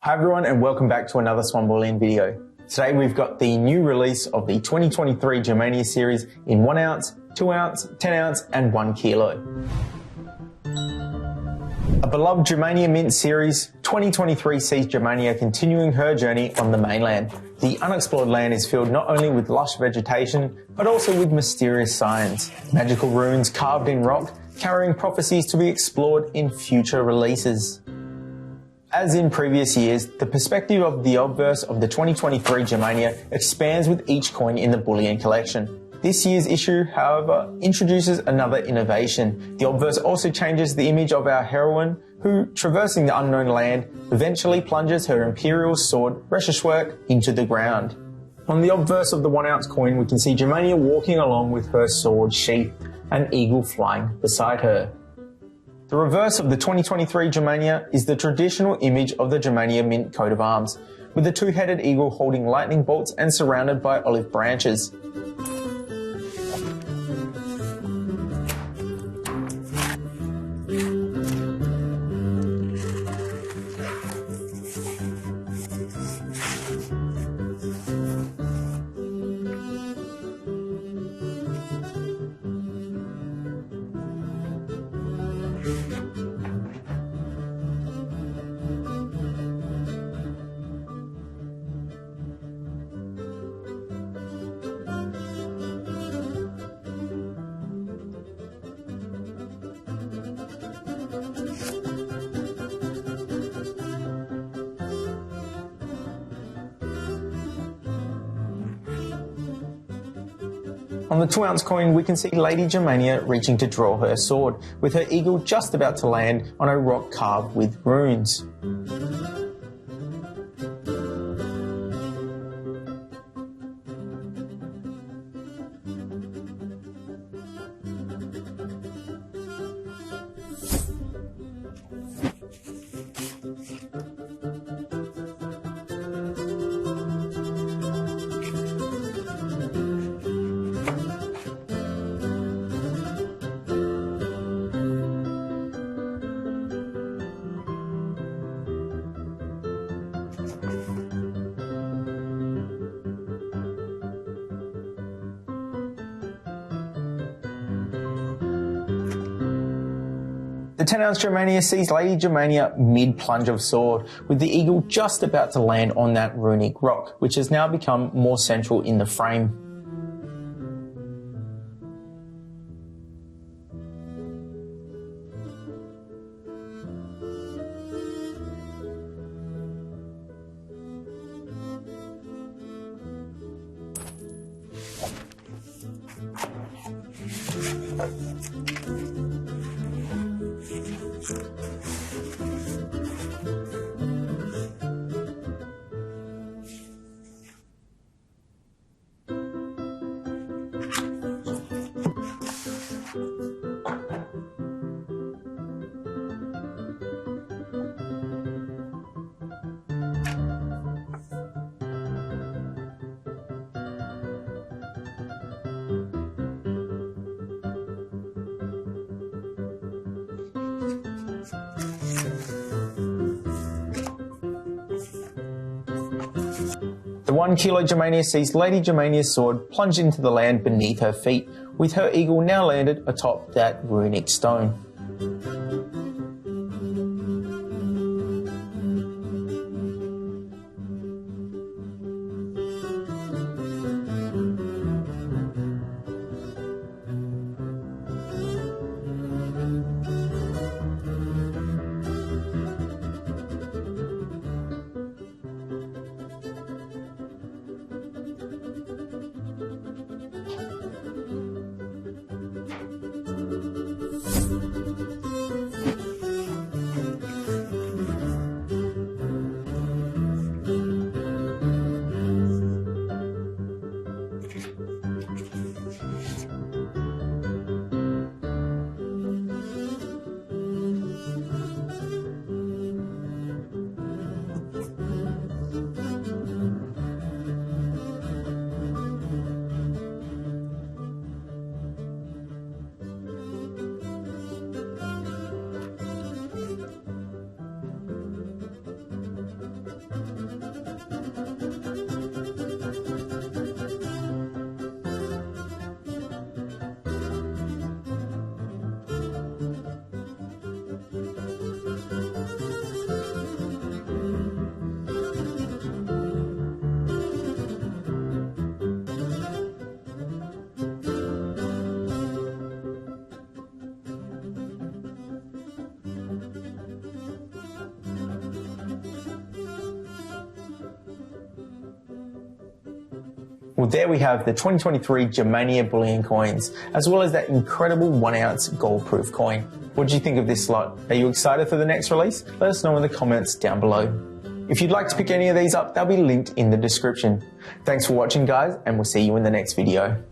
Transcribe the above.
Hi everyone and welcome back to another Swan Bullion video. Today we've got the new release of the 2023 Germania series in 1 ounce, 2 ounce, 10 ounce and 1 kilo. A beloved Germania mint series, 2023 sees Germania continuing her journey on the mainland. The unexplored land is filled not only with lush vegetation, but also with mysterious signs, magical runes carved in rock, carrying prophecies to be explored in future releases. As in previous years, the perspective of the obverse of the 2023 Germania expands with each coin in the bullion collection. This year's issue, however, introduces another innovation. The obverse also changes the image of our heroine, who, traversing the unknown land, eventually plunges her imperial sword, Recherchewerk, into the ground. On the obverse of the 1 ounce coin, we can see Germania walking along with her sword sheathed, an eagle flying beside her. The reverse of the 2023 Germania is the traditional image of the Germania mint coat of arms, with the two-headed eagle holding lightning bolts and surrounded by olive branches. On the 2 ounce coin, we can see Lady Germania reaching to draw her sword, with her eagle just about to land on a rock carved with runes. The 10 ounce Germania sees Lady Germania mid-plunge of sword, with the eagle just about to land on that runic rock, which has now become more central in the frame. The 1 kilo Germania sees Lady Germania's sword plunge into the land beneath her feet, with her eagle now landed atop that runic stone. Well, there we have the 2023 Germania bullion coins, as well as that incredible 1 ounce gold proof coin. What do you think of this lot? Are you excited for the next release? Let us know in the comments down below. If you'd like to pick any of these up, they'll be linked in the description. Thanks for watching, guys, and we'll see you in the next video.